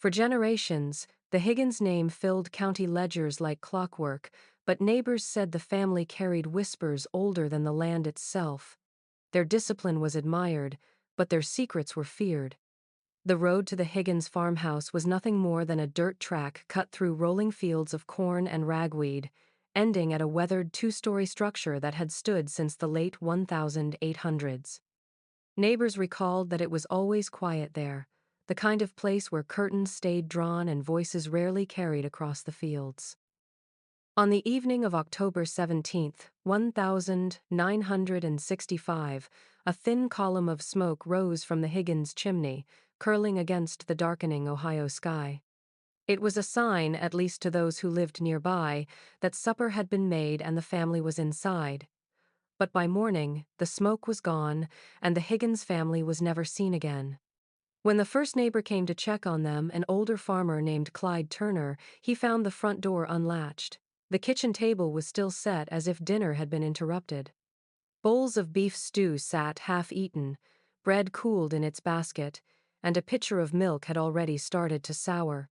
For generations, the Higgins name filled county ledgers like clockwork, but neighbors said the family carried whispers older than the land itself. Their discipline was admired, but their secrets were feared. The road to the Higgins farmhouse was nothing more than a dirt track cut through rolling fields of corn and ragweed, ending at a weathered two-story structure that had stood since the late 1800s. Neighbors recalled that it was always quiet there, the kind of place where curtains stayed drawn and voices rarely carried across the fields. On the evening of October 17th, 1965, a thin column of smoke rose from the Higgins chimney, curling against the darkening Ohio sky. It was a sign, at least to those who lived nearby, that supper had been made and the family was inside. But by morning, the smoke was gone, and the Higgins family was never seen again. When the first neighbor came to check on them, an older farmer named Clyde Turner, he found the front door unlatched. The kitchen table was still set as if dinner had been interrupted. Bowls of beef stew sat half-eaten, bread cooled in its basket, and a pitcher of milk had already started to sour.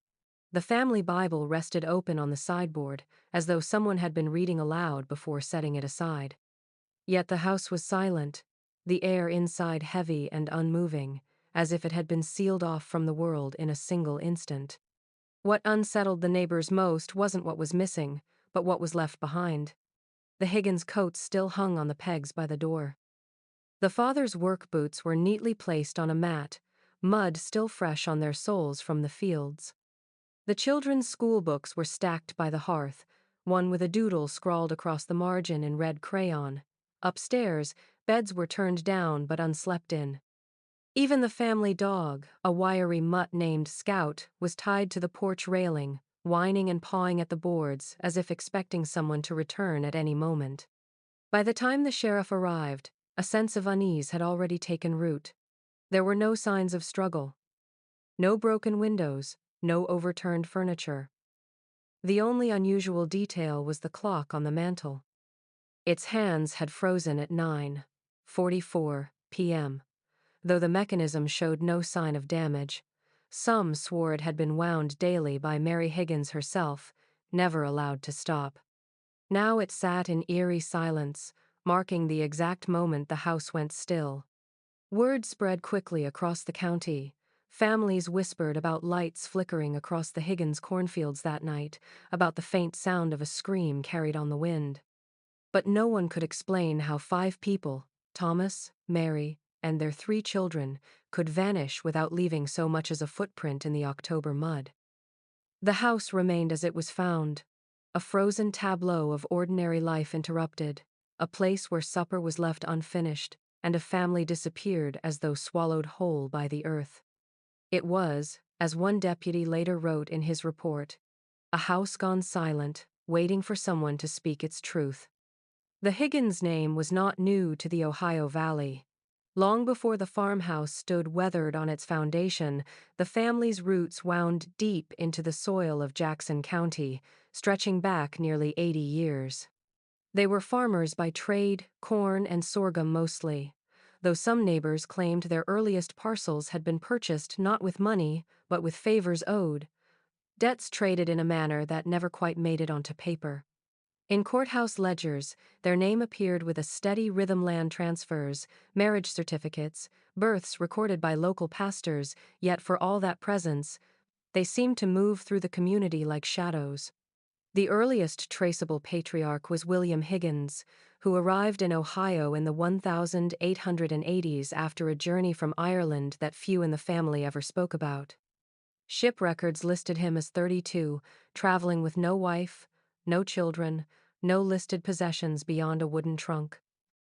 The family Bible rested open on the sideboard, as though someone had been reading aloud before setting it aside. Yet the house was silent, the air inside heavy and unmoving, as if it had been sealed off from the world in a single instant. What unsettled the neighbors most wasn't what was missing, but what was left behind. The Higgins coats still hung on the pegs by the door. The father's work boots were neatly placed on a mat, mud still fresh on their soles from the fields. The children's school books were stacked by the hearth, one with a doodle scrawled across the margin in red crayon. Upstairs, beds were turned down but unslept in. Even the family dog, a wiry mutt named Scout, was tied to the porch railing, whining and pawing at the boards as if expecting someone to return at any moment. By the time the sheriff arrived, a sense of unease had already taken root. There were no signs of struggle. No broken windows, no overturned furniture. The only unusual detail was the clock on the mantel. Its hands had frozen at 9:44 p.m., though the mechanism showed no sign of damage. Some swore it had been wound daily by Mary Higgins herself, never allowed to stop. Now it sat in eerie silence, marking the exact moment the house went still. Word spread quickly across the county. Families whispered about lights flickering across the Higgins cornfields that night, about the faint sound of a scream carried on the wind. But no one could explain how 5 people, Thomas, Mary, and their 3 children, could vanish without leaving so much as a footprint in the October mud. The house remained as it was found, a frozen tableau of ordinary life interrupted, a place where supper was left unfinished, and a family disappeared as though swallowed whole by the earth. It was, as one deputy later wrote in his report, a house gone silent, waiting for someone to speak its truth. The Higgins name was not new to the Ohio Valley. Long before the farmhouse stood weathered on its foundation, the family's roots wound deep into the soil of Jackson County, stretching back nearly 80 years. They were farmers by trade, corn and sorghum mostly, though some neighbors claimed their earliest parcels had been purchased not with money, but with favors owed, debts traded in a manner that never quite made it onto paper. In courthouse ledgers, their name appeared with a steady rhythm: land transfers, marriage certificates, births recorded by local pastors, yet for all that presence, they seemed to move through the community like shadows. The earliest traceable patriarch was William Higgins, who arrived in Ohio in the 1880s after a journey from Ireland that few in the family ever spoke about. Ship records listed him as 32, traveling with no wife, no children, no listed possessions beyond a wooden trunk.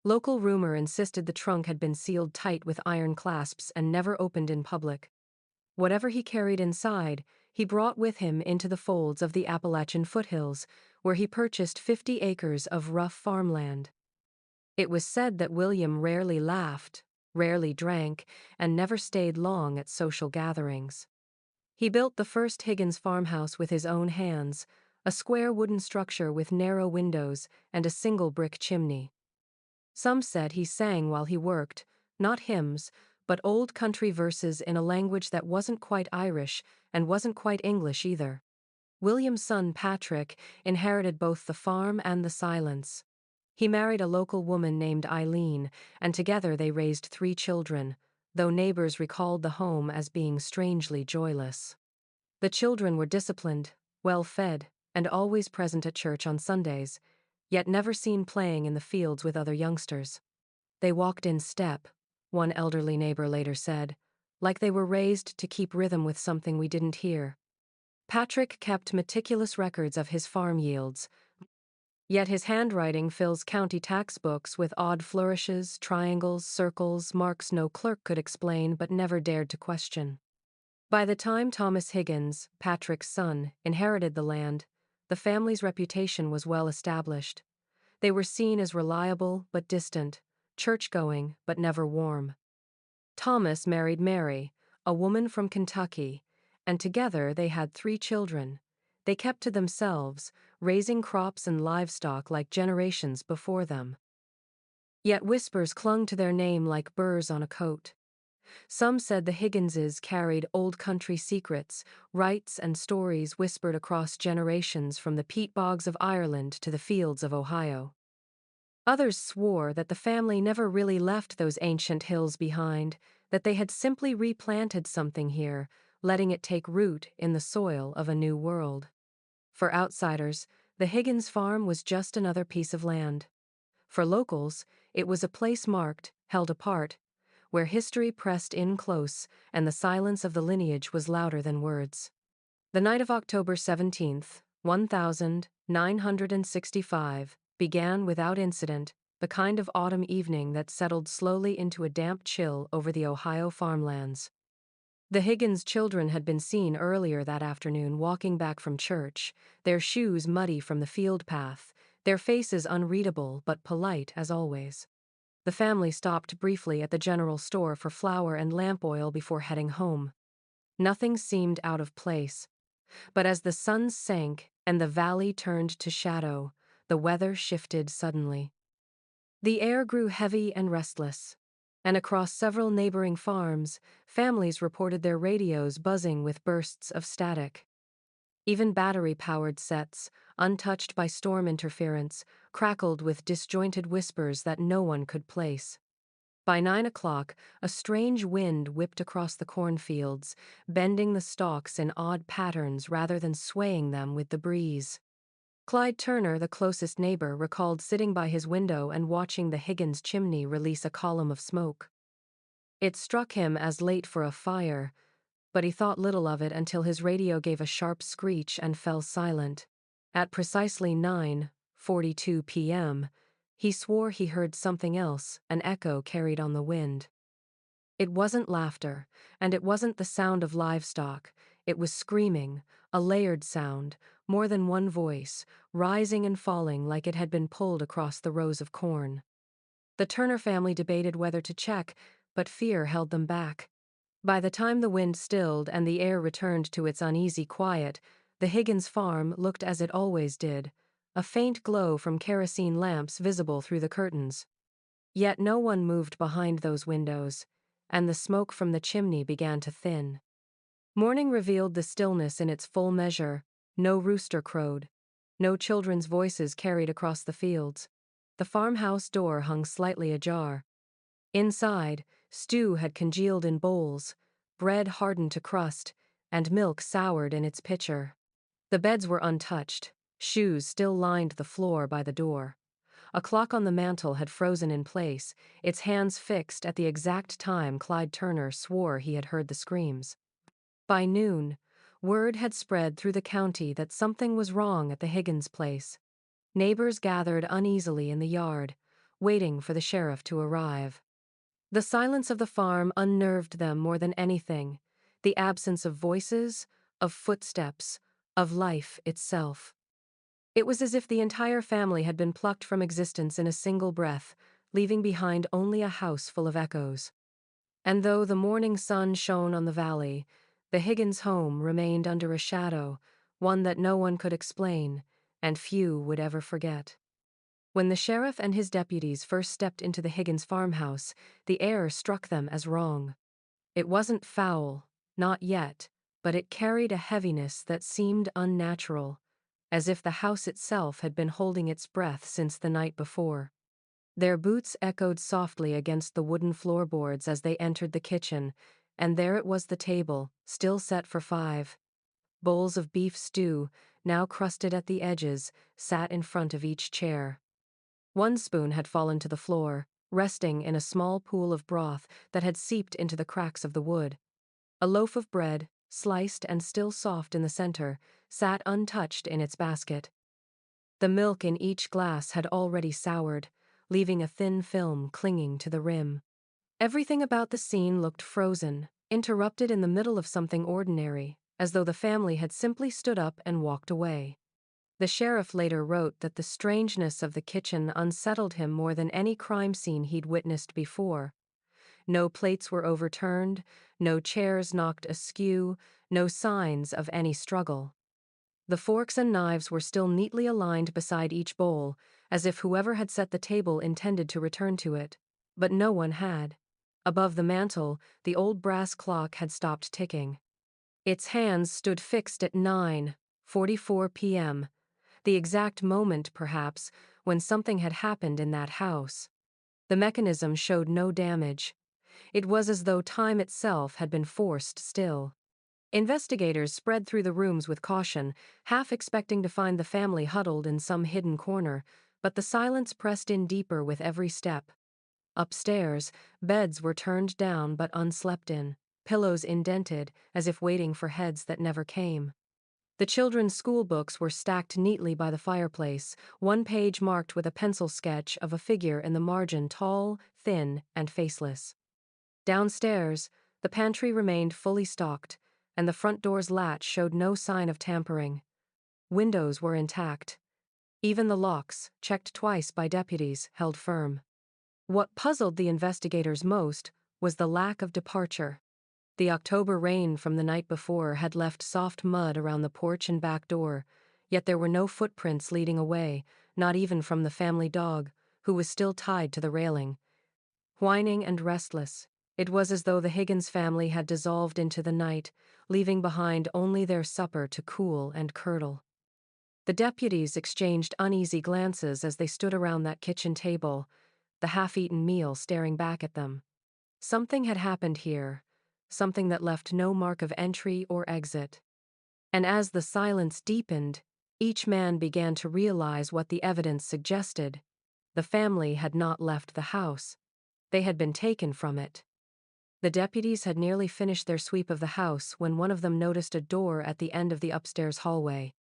Local rumor insisted the trunk had been sealed tight with iron clasps and never opened in public. Whatever he carried inside, he brought with him into the folds of the Appalachian foothills, where he purchased 50 acres of rough farmland. It was said that William rarely laughed, rarely drank, and never stayed long at social gatherings. He built the first Higgins farmhouse with his own hands, a square wooden structure with narrow windows and a single brick chimney. Some said he sang while he worked, not hymns, but old country verses in a language that wasn't quite Irish and wasn't quite English either. William's son Patrick inherited both the farm and the silence. He married a local woman named Eileen, and together they raised 3 children, though neighbors recalled the home as being strangely joyless. The children were disciplined, well-fed, and always present at church on Sundays, yet never seen playing in the fields with other youngsters. They walked in step, one elderly neighbor later said, like they were raised to keep rhythm with something we didn't hear. Patrick kept meticulous records of his farm yields, yet his handwriting fills county tax books with odd flourishes, triangles, circles, marks no clerk could explain but never dared to question. By the time Thomas Higgins, Patrick's son, inherited the land, the family's reputation was well established. They were seen as reliable but distant, church-going but never warm. Thomas married Mary, a woman from Kentucky, and together they had 3 children. They kept to themselves, raising crops and livestock like generations before them. Yet whispers clung to their name like burrs on a coat. Some said the Higginses carried old country secrets, rites and stories whispered across generations from the peat bogs of Ireland to the fields of Ohio. Others swore that the family never really left those ancient hills behind, that they had simply replanted something here, letting it take root in the soil of a new world. For outsiders, the Higgins farm was just another piece of land. For locals, it was a place marked, held apart, where history pressed in close and the silence of the lineage was louder than words. The night of October 17th, 1965, began without incident, the kind of autumn evening that settled slowly into a damp chill over the Ohio farmlands. The Higgins children had been seen earlier that afternoon walking back from church, their shoes muddy from the field path, their faces unreadable but polite as always. The family stopped briefly at the general store for flour and lamp oil before heading home. Nothing seemed out of place. But as the sun sank and the valley turned to shadow, the weather shifted suddenly. The air grew heavy and restless, and across several neighboring farms, families reported their radios buzzing with bursts of static. Even battery-powered sets, untouched by storm interference, crackled with disjointed whispers that no one could place. By 9 o'clock, a strange wind whipped across the cornfields, bending the stalks in odd patterns rather than swaying them with the breeze. Clyde Turner, the closest neighbor, recalled sitting by his window and watching the Higgins chimney release a column of smoke. It struck him as late for a fire, but he thought little of it until his radio gave a sharp screech and fell silent. At precisely 9:42 p.m., he swore he heard something else, an echo carried on the wind. It wasn't laughter, and it wasn't the sound of livestock. It was screaming, a layered sound, more than one voice, rising and falling like it had been pulled across the rows of corn. The Turner family debated whether to check, but fear held them back. By the time the wind stilled and the air returned to its uneasy quiet, the Higgins farm looked as it always did, a faint glow from kerosene lamps visible through the curtains. Yet no one moved behind those windows, and the smoke from the chimney began to thin. Morning revealed the stillness in its full measure. No rooster crowed. No children's voices carried across the fields. The farmhouse door hung slightly ajar. Inside, stew had congealed in bowls, bread hardened to crust, and milk soured in its pitcher. The beds were untouched. Shoes still lined the floor by the door. A clock on the mantel had frozen in place, its hands fixed at the exact time Clyde Turner swore he had heard the screams. By noon, word had spread through the county that something was wrong at the Higgins place. Neighbors gathered uneasily in the yard, waiting for the sheriff to arrive. The silence of the farm unnerved them more than anything, the absence of voices, of footsteps, of life itself. It was as if the entire family had been plucked from existence in a single breath, leaving behind only a house full of echoes. And though the morning sun shone on the valley, the Higgins home remained under a shadow, one that no one could explain, and few would ever forget. When the sheriff and his deputies first stepped into the Higgins farmhouse, the air struck them as wrong. It wasn't foul, not yet, but it carried a heaviness that seemed unnatural, as if the house itself had been holding its breath since the night before. Their boots echoed softly against the wooden floorboards as they entered the kitchen, and there it was, the table, still set for 5. Bowls of beef stew, now crusted at the edges, sat in front of each chair. One spoon had fallen to the floor, resting in a small pool of broth that had seeped into the cracks of the wood. A loaf of bread, sliced and still soft in the center, sat untouched in its basket. The milk in each glass had already soured, leaving a thin film clinging to the rim. Everything about the scene looked frozen, interrupted in the middle of something ordinary, as though the family had simply stood up and walked away. The sheriff later wrote that the strangeness of the kitchen unsettled him more than any crime scene he'd witnessed before. No plates were overturned, no chairs knocked askew, no signs of any struggle. The forks and knives were still neatly aligned beside each bowl, as if whoever had set the table intended to return to it. But no one had. Above the mantel, the old brass clock had stopped ticking. Its hands stood fixed at 9:44 p.m., the exact moment, perhaps, when something had happened in that house. The mechanism showed no damage. It was as though time itself had been forced still. Investigators spread through the rooms with caution, half expecting to find the family huddled in some hidden corner, but the silence pressed in deeper with every step. Upstairs, beds were turned down but unslept in, pillows indented, as if waiting for heads that never came. The children's school books were stacked neatly by the fireplace, one page marked with a pencil sketch of a figure in the margin, tall, thin, and faceless. Downstairs, the pantry remained fully stocked, and the front door's latch showed no sign of tampering. Windows were intact. Even the locks, checked twice by deputies, held firm. What puzzled the investigators most was the lack of departure. The October rain from the night before had left soft mud around the porch and back door, yet there were no footprints leading away, not even from the family dog, who was still tied to the railing. Whining and restless, it was as though the Higgins family had dissolved into the night, leaving behind only their supper to cool and curdle. The deputies exchanged uneasy glances as they stood around that kitchen table, the half-eaten meal staring back at them. Something had happened here, something that left no mark of entry or exit. And as the silence deepened, each man began to realize what the evidence suggested. The family had not left the house. They had been taken from it. The deputies had nearly finished their sweep of the house when one of them noticed a door at the end of the upstairs hallway.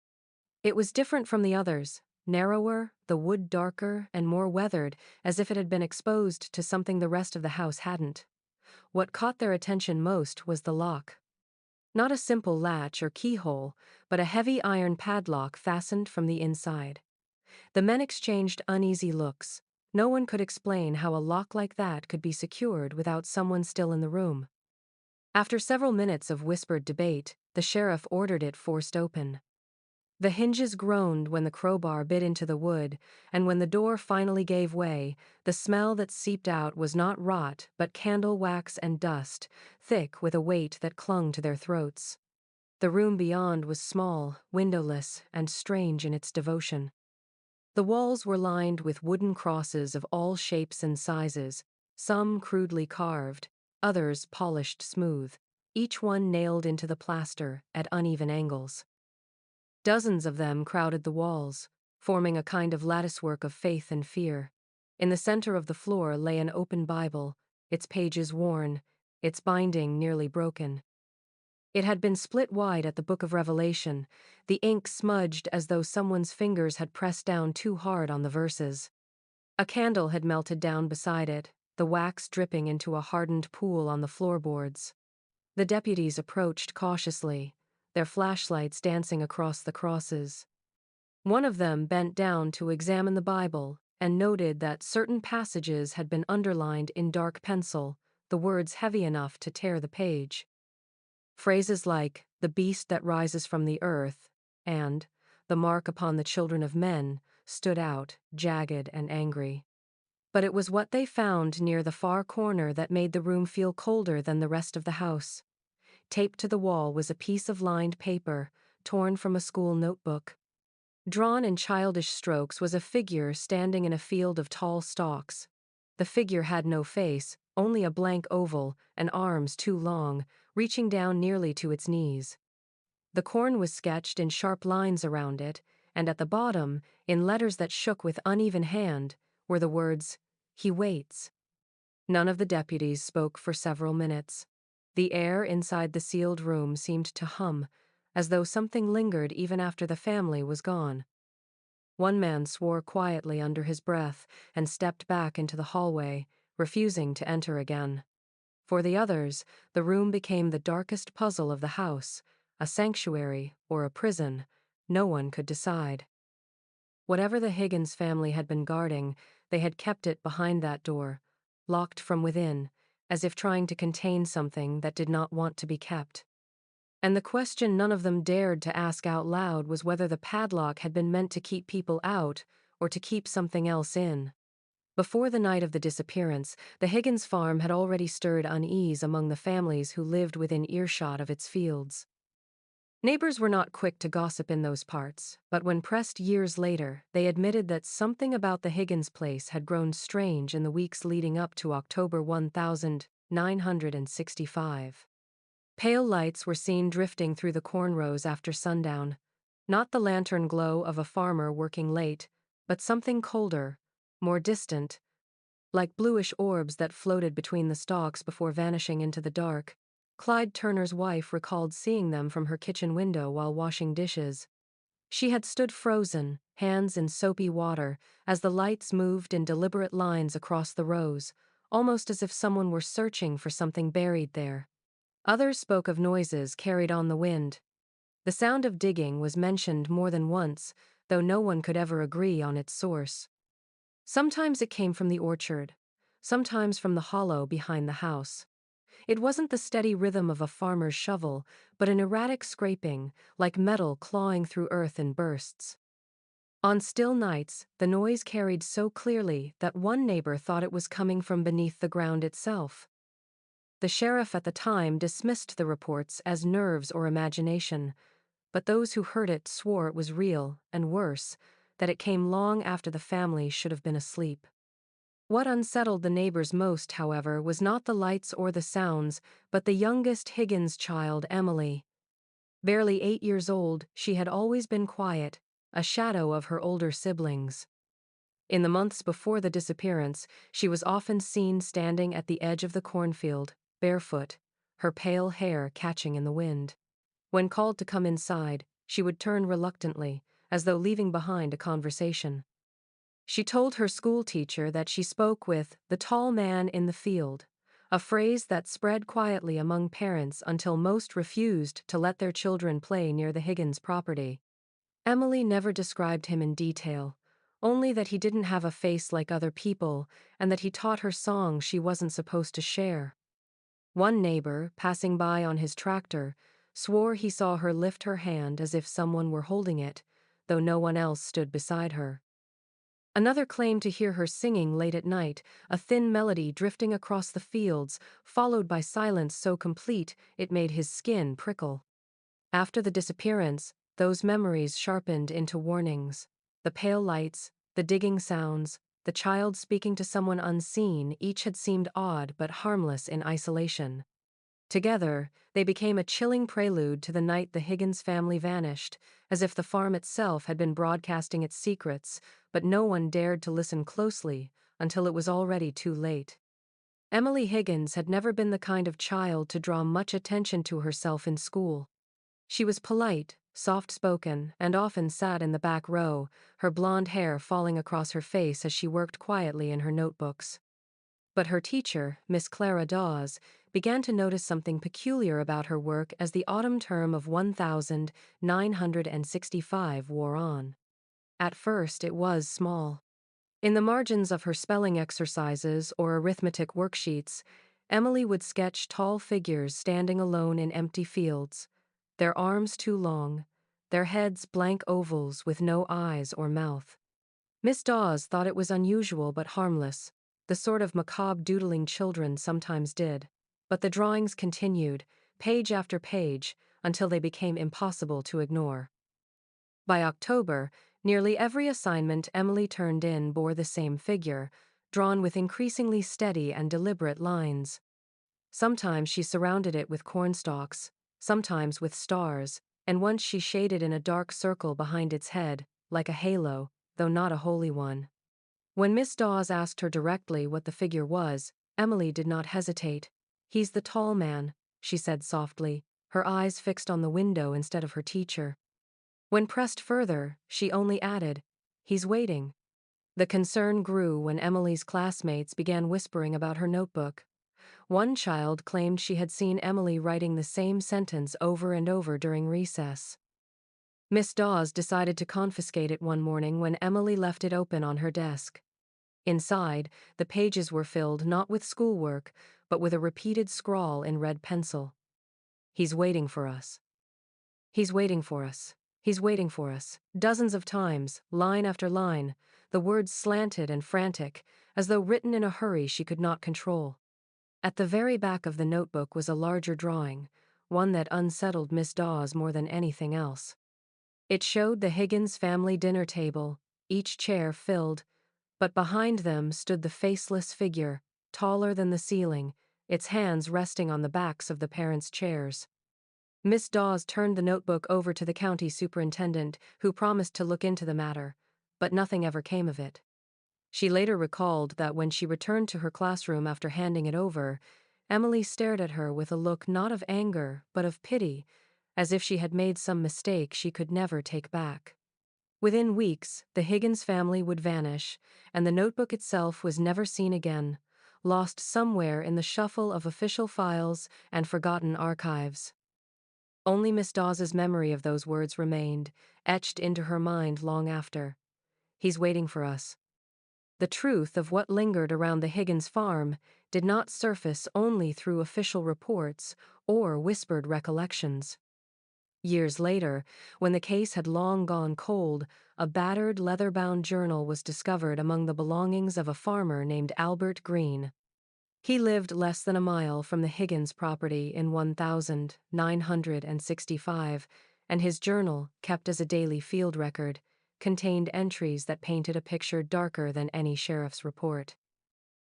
It was different from the others, narrower, the wood darker and more weathered, as if it had been exposed to something the rest of the house hadn't. What caught their attention most was the lock. Not a simple latch or keyhole, but a heavy iron padlock fastened from the inside. The men exchanged uneasy looks. No one could explain how a lock like that could be secured without someone still in the room. After several minutes of whispered debate, the sheriff ordered it forced open. The hinges groaned when the crowbar bit into the wood, and when the door finally gave way, the smell that seeped out was not rot but candle wax and dust, thick with a weight that clung to their throats. The room beyond was small, windowless, and strange in its devotion. The walls were lined with wooden crosses of all shapes and sizes, some crudely carved, others polished smooth, each one nailed into the plaster at uneven angles. Dozens of them crowded the walls, forming a kind of latticework of faith and fear. In the center of the floor lay an open Bible, its pages worn, its binding nearly broken. It had been split wide at the Book of Revelation, the ink smudged as though someone's fingers had pressed down too hard on the verses. A candle had melted down beside it, the wax dripping into a hardened pool on the floorboards. The deputies approached cautiously, their flashlights dancing across the crosses. One of them bent down to examine the Bible and noted that certain passages had been underlined in dark pencil, the words heavy enough to tear the page. Phrases like, "the beast that rises from the earth," and "the mark upon the children of men," stood out, jagged and angry. But it was what they found near the far corner that made the room feel colder than the rest of the house. Taped to the wall was a piece of lined paper, torn from a school notebook. Drawn in childish strokes was a figure standing in a field of tall stalks. The figure had no face, only a blank oval, and arms too long, reaching down nearly to its knees. The corn was sketched in sharp lines around it, and at the bottom, in letters that shook with uneven hand, were the words, "He waits." None of the deputies spoke for several minutes. The air inside the sealed room seemed to hum, as though something lingered even after the family was gone. One man swore quietly under his breath and stepped back into the hallway, refusing to enter again. For the others, the room became the darkest puzzle of the house, a sanctuary or a prison. No one could decide. Whatever the Higgins family had been guarding, they had kept it behind that door, locked from within, as if trying to contain something that did not want to be kept. And the question none of them dared to ask out loud was whether the padlock had been meant to keep people out or to keep something else in. Before the night of the disappearance, the Higgins farm had already stirred unease among the families who lived within earshot of its fields. Neighbors were not quick to gossip in those parts, but when pressed years later, they admitted that something about the Higgins place had grown strange in the weeks leading up to October 1965. Pale lights were seen drifting through the corn rows after sundown. Not the lantern glow of a farmer working late, but something colder, more distant, like bluish orbs that floated between the stalks before vanishing into the dark. Clyde Turner's wife recalled seeing them from her kitchen window while washing dishes. She had stood frozen, hands in soapy water, as the lights moved in deliberate lines across the rows, almost as if someone were searching for something buried there. Others spoke of noises carried on the wind. The sound of digging was mentioned more than once, though no one could ever agree on its source. Sometimes it came from the orchard, sometimes from the hollow behind the house. It wasn't the steady rhythm of a farmer's shovel, but an erratic scraping, like metal clawing through earth in bursts. On still nights, the noise carried so clearly that one neighbor thought it was coming from beneath the ground itself. The sheriff at the time dismissed the reports as nerves or imagination, but those who heard it swore it was real, and worse, that it came long after the family should have been asleep. What unsettled the neighbors most, however, was not the lights or the sounds, but the youngest Higgins child, Emily. Barely 8 years old, she had always been quiet, a shadow of her older siblings. In the months before the disappearance, she was often seen standing at the edge of the cornfield, barefoot, her pale hair catching in the wind. When called to come inside, she would turn reluctantly, as though leaving behind a conversation. She told her school teacher that she spoke with the tall man in the field, a phrase that spread quietly among parents until most refused to let their children play near the Higgins property. Emily never described him in detail, only that he didn't have a face like other people and that he taught her songs she wasn't supposed to share. One neighbor, passing by on his tractor, swore he saw her lift her hand as if someone were holding it, though no one else stood beside her. Another claimed to hear her singing late at night, a thin melody drifting across the fields, followed by silence so complete it made his skin prickle. After the disappearance, those memories sharpened into warnings. The pale lights, the digging sounds, the child speaking to someone unseen, each had seemed odd but harmless in isolation. Together, they became a chilling prelude to the night the Higgins family vanished, as if the farm itself had been broadcasting its secrets, but no one dared to listen closely until it was already too late. Emily Higgins had never been the kind of child to draw much attention to herself in school. She was polite, soft-spoken, and often sat in the back row, her blonde hair falling across her face as she worked quietly in her notebooks. But her teacher, Miss Clara Dawes, began to notice something peculiar about her work as the autumn term of 1965 wore on. At first, it was small. In the margins of her spelling exercises or arithmetic worksheets, Emily would sketch tall figures standing alone in empty fields, their arms too long, their heads blank ovals with no eyes or mouth. Miss Dawes thought it was unusual but harmless, the sort of macabre doodling children sometimes did. But the drawings continued, page after page, until they became impossible to ignore. By October, nearly every assignment Emily turned in bore the same figure, drawn with increasingly steady and deliberate lines. Sometimes she surrounded it with cornstalks, sometimes with stars, and once she shaded in a dark circle behind its head, like a halo, though not a holy one. When Miss Dawes asked her directly what the figure was, Emily did not hesitate. "He's the tall man," she said softly, her eyes fixed on the window instead of her teacher. When pressed further, she only added, "He's waiting." The concern grew when Emily's classmates began whispering about her notebook. One child claimed she had seen Emily writing the same sentence over and over during recess. Miss Dawes decided to confiscate it one morning when Emily left it open on her desk. Inside, the pages were filled not with schoolwork, but with a repeated scrawl in red pencil. "He's waiting for us. He's waiting for us. He's waiting for us." Dozens of times, line after line, the words slanted and frantic, as though written in a hurry she could not control. At the very back of the notebook was a larger drawing, one that unsettled Miss Dawes more than anything else. It showed the Higgins family dinner table, each chair filled, but behind them stood the faceless figure, taller than the ceiling, its hands resting on the backs of the parents' chairs. Miss Dawes turned the notebook over to the county superintendent, who promised to look into the matter, but nothing ever came of it. She later recalled that when she returned to her classroom after handing it over, Emily stared at her with a look not of anger but of pity, as if she had made some mistake she could never take back. Within weeks, the Higgins family would vanish, and the notebook itself was never seen again, lost somewhere in the shuffle of official files and forgotten archives. Only Miss Dawes's memory of those words remained, etched into her mind long after. "He's waiting for us." The truth of what lingered around the Higgins farm did not surface only through official reports or whispered recollections. Years later, when the case had long gone cold, a battered leather-bound journal was discovered among the belongings of a farmer named Albert Green. He lived less than a mile from the Higgins property in 1965, and his journal, kept as a daily field record, contained entries that painted a picture darker than any sheriff's report.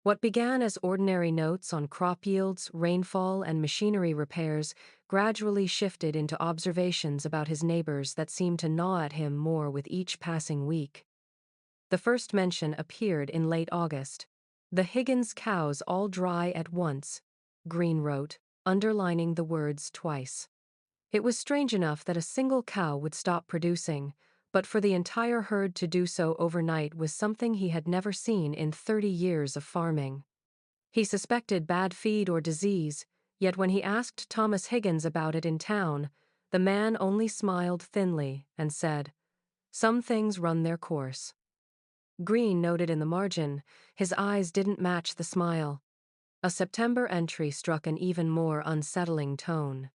What began as ordinary notes on crop yields, rainfall, and machinery repairs gradually shifted into observations about his neighbors that seemed to gnaw at him more with each passing week. The first mention appeared in late August. "The Higgins cows all dry at once," Green wrote, underlining the words twice. It was strange enough that a single cow would stop producing, but for the entire herd to do so overnight was something he had never seen in 30 years of farming. He suspected bad feed or disease, yet when he asked Thomas Higgins about it in town, the man only smiled thinly and said, "Some things run their course." Green noted in the margin, his eyes didn't match the smile. A September entry struck an even more unsettling tone.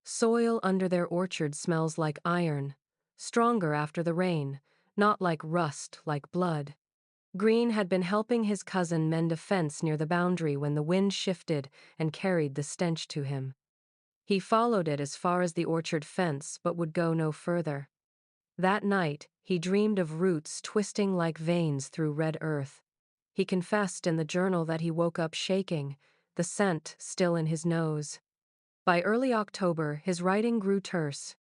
"Soil under their orchard smells like iron, stronger after the rain, not like rust, like blood." Green had been helping his cousin mend a fence near the boundary when the wind shifted and carried the stench to him. He followed it as far as the orchard fence but would go no further. That night, he dreamed of roots twisting like veins through red earth. He confessed in the journal that he woke up shaking, the scent still in his nose. By early October, his writing grew terse.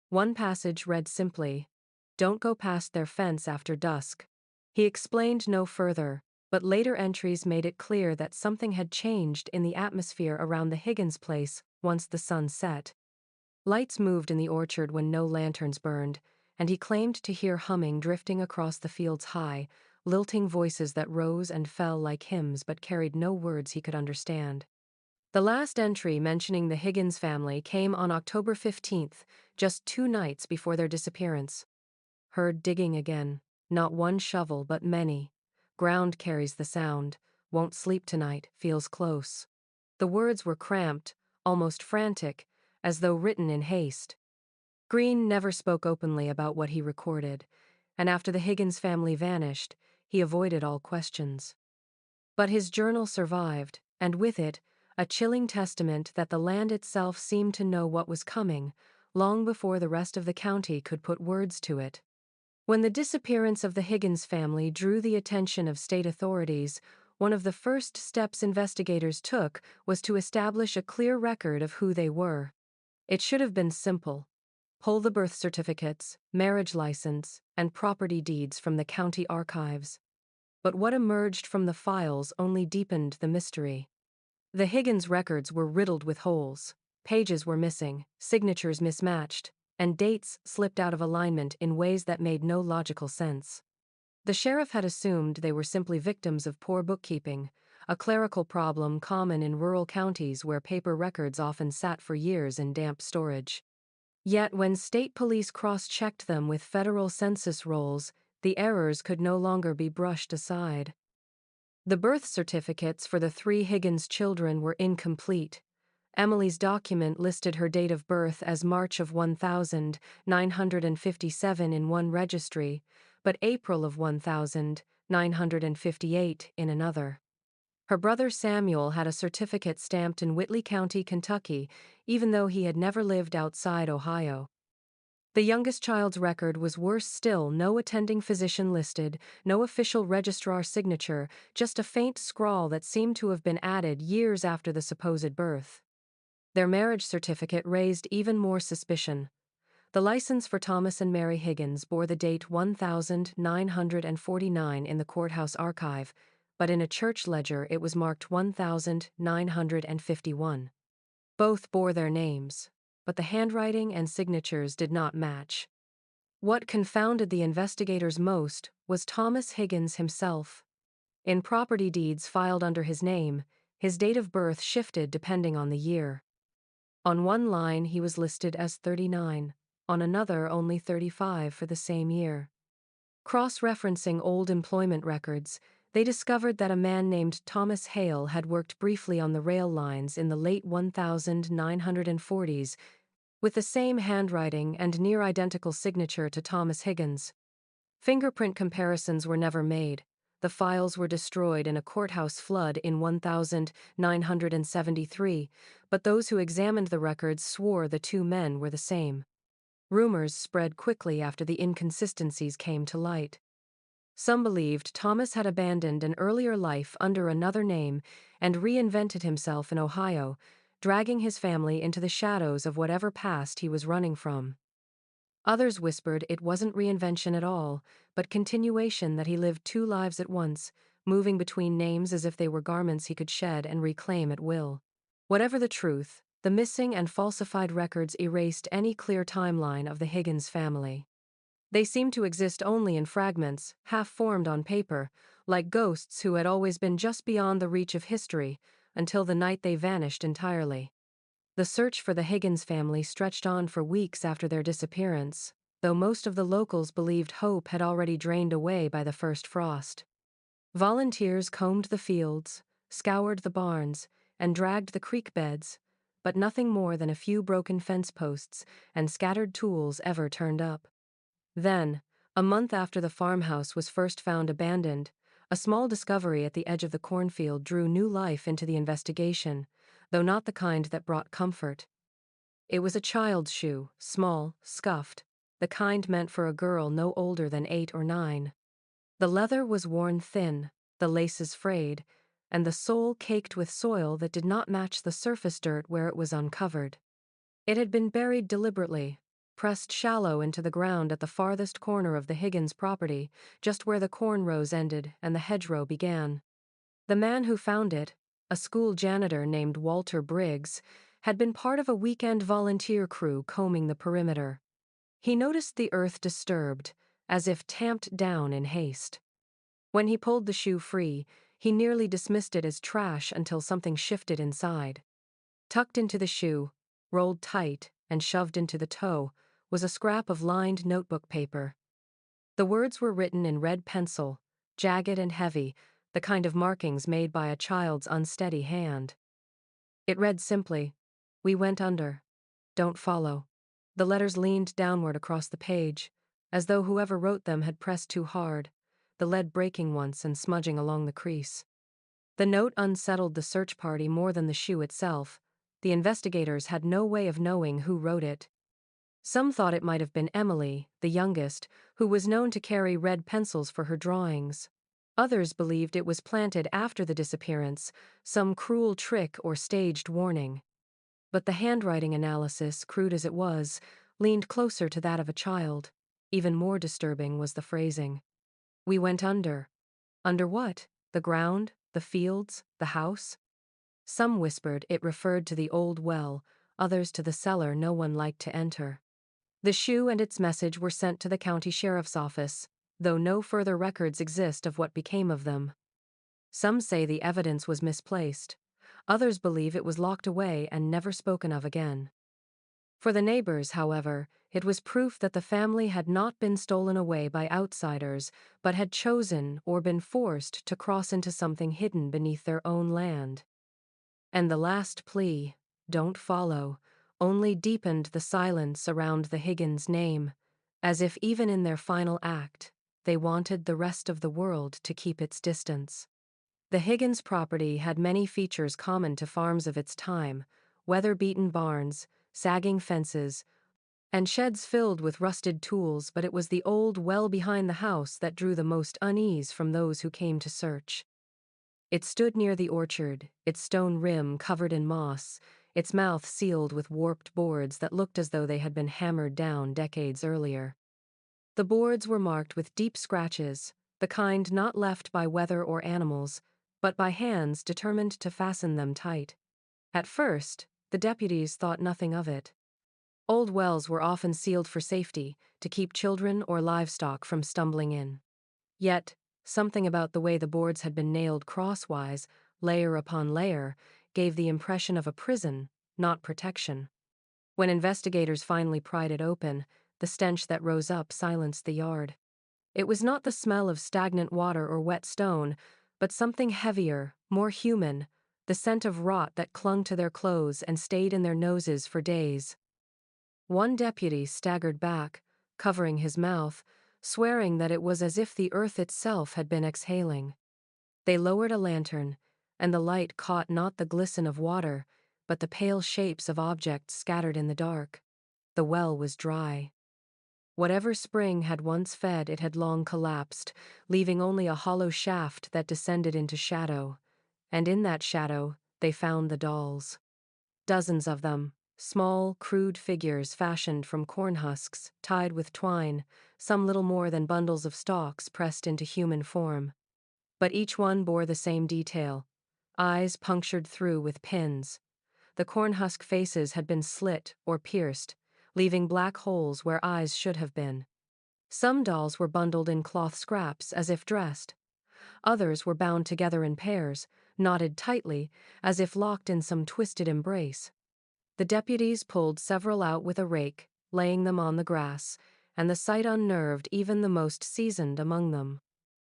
One passage read simply, "Don't go past their fence after dusk." He explained no further, but later entries made it clear that something had changed in the atmosphere around the Higgins place once the sun set. Lights moved in the orchard when no lanterns burned, and he claimed to hear humming drifting across the fields high, lilting voices that rose and fell like hymns but carried no words he could understand. The last entry mentioning the Higgins family came on October 15th, just 2 nights before their disappearance. "Heard digging again. Not one shovel, but many. Ground carries the sound. Won't sleep tonight, feels close." The words were cramped, almost frantic, as though written in haste. Green never spoke openly about what he recorded, and after the Higgins family vanished, he avoided all questions. But his journal survived, and with it, a chilling testament that the land itself seemed to know what was coming, long before the rest of the county could put words to it. When the disappearance of the Higgins family drew the attention of state authorities, one of the first steps investigators took was to establish a clear record of who they were. It should have been simple. Pull the birth certificates, marriage license, and property deeds from the county archives. But what emerged from the files only deepened the mystery. The Higgins records were riddled with holes. Pages were missing, signatures mismatched, and dates slipped out of alignment in ways that made no logical sense. The sheriff had assumed they were simply victims of poor bookkeeping, a clerical problem common in rural counties where paper records often sat for years in damp storage. Yet when state police cross-checked them with federal census rolls, the errors could no longer be brushed aside. The birth certificates for the three Higgins children were incomplete. Emily's document listed her date of birth as March of 1957 in one registry, but April of 1958 in another. Her brother Samuel had a certificate stamped in Whitley County, Kentucky, even though he had never lived outside Ohio. The youngest child's record was worse still: no attending physician listed, no official registrar signature, just a faint scrawl that seemed to have been added years after the supposed birth. Their marriage certificate raised even more suspicion. The license for Thomas and Mary Higgins bore the date 1949 in the courthouse archive, but in a church ledger it was marked 1951. Both bore their names, but the handwriting and signatures did not match. What confounded the investigators most was Thomas Higgins himself. In property deeds filed under his name, his date of birth shifted depending on the year. On one line he was listed as 39, on another only 35 for the same year. Cross-referencing old employment records, they discovered that a man named Thomas Hale had worked briefly on the rail lines in the late 1940s, with the same handwriting and near-identical signature to Thomas Higgins. Fingerprint comparisons were never made. The files were destroyed in a courthouse flood in 1973, but those who examined the records swore the two men were the same. Rumors spread quickly after the inconsistencies came to light. Some believed Thomas had abandoned an earlier life under another name and reinvented himself in Ohio, dragging his family into the shadows of whatever past he was running from. Others whispered it wasn't reinvention at all, but continuation, that he lived two lives at once, moving between names as if they were garments he could shed and reclaim at will. Whatever the truth, the missing and falsified records erased any clear timeline of the Higgins family. They seemed to exist only in fragments, half-formed on paper, like ghosts who had always been just beyond the reach of history, until the night they vanished entirely. The search for the Higgins family stretched on for weeks after their disappearance, though most of the locals believed hope had already drained away by the first frost. Volunteers combed the fields, scoured the barns, and dragged the creek beds, but nothing more than a few broken fence posts and scattered tools ever turned up. Then, a month after the farmhouse was first found abandoned, a small discovery at the edge of the cornfield drew new life into the investigation, though not the kind that brought comfort. It was a child's shoe, small, scuffed, the kind meant for a girl no older than 8 or 9. The leather was worn thin, the laces frayed, and the sole caked with soil that did not match the surface dirt where it was uncovered. It had been buried deliberately, pressed shallow into the ground at the farthest corner of the Higgins property, just where the corn rows ended and the hedgerow began. The man who found it, a school janitor named Walter Briggs, had been part of a weekend volunteer crew combing the perimeter. He noticed the earth disturbed, as if tamped down in haste. When he pulled the shoe free, he nearly dismissed it as trash until something shifted inside. Tucked into the shoe, rolled tight, and shoved into the toe, was a scrap of lined notebook paper. The words were written in red pencil, jagged and heavy, the kind of markings made by a child's unsteady hand. It read simply, "We went under. Don't follow." The letters leaned downward across the page, as though whoever wrote them had pressed too hard, the lead breaking once and smudging along the crease. The note unsettled the search party more than the shoe itself. The investigators had no way of knowing who wrote it. Some thought it might have been Emily, the youngest, who was known to carry red pencils for her drawings. Others believed it was planted after the disappearance, some cruel trick or staged warning. But the handwriting analysis, crude as it was, leaned closer to that of a child. Even more disturbing was the phrasing. We went under. Under what? The ground? The fields? The house? Some whispered it referred to the old well, others to the cellar no one liked to enter. The shoe and its message were sent to the county sheriff's office, though no further records exist of what became of them. Some say the evidence was misplaced. Others believe it was locked away and never spoken of again. For the neighbors, however, it was proof that the family had not been stolen away by outsiders, but had chosen or been forced to cross into something hidden beneath their own land. And the last plea, don't follow, only deepened the silence around the Higgins name, as if even in their final act, they wanted the rest of the world to keep its distance. The Higgins property had many features common to farms of its time: weather-beaten barns, sagging fences, and sheds filled with rusted tools, but it was the old well behind the house that drew the most unease from those who came to search. It stood near the orchard, its stone rim covered in moss, its mouth sealed with warped boards that looked as though they had been hammered down decades earlier. The boards were marked with deep scratches, the kind not left by weather or animals, but by hands determined to fasten them tight. At first, the deputies thought nothing of it. Old wells were often sealed for safety, to keep children or livestock from stumbling in. Yet, something about the way the boards had been nailed crosswise, layer upon layer, gave the impression of a prison, not protection. When investigators finally pried it open, the stench that rose up silenced the yard. It was not the smell of stagnant water or wet stone, but something heavier, more human, the scent of rot that clung to their clothes and stayed in their noses for days. One deputy staggered back, covering his mouth, swearing that it was as if the earth itself had been exhaling. They lowered a lantern, and the light caught not the glisten of water, but the pale shapes of objects scattered in the dark. The well was dry. Whatever spring had once fed it had long collapsed, leaving only a hollow shaft that descended into shadow. And in that shadow, they found the dolls. Dozens of them, small, crude figures fashioned from corn husks, tied with twine, some little more than bundles of stalks pressed into human form. But each one bore the same detail: eyes punctured through with pins. The cornhusk faces had been slit or pierced, leaving black holes where eyes should have been. Some dolls were bundled in cloth scraps as if dressed. Others were bound together in pairs, knotted tightly, as if locked in some twisted embrace. The deputies pulled several out with a rake, laying them on the grass, and the sight unnerved even the most seasoned among them.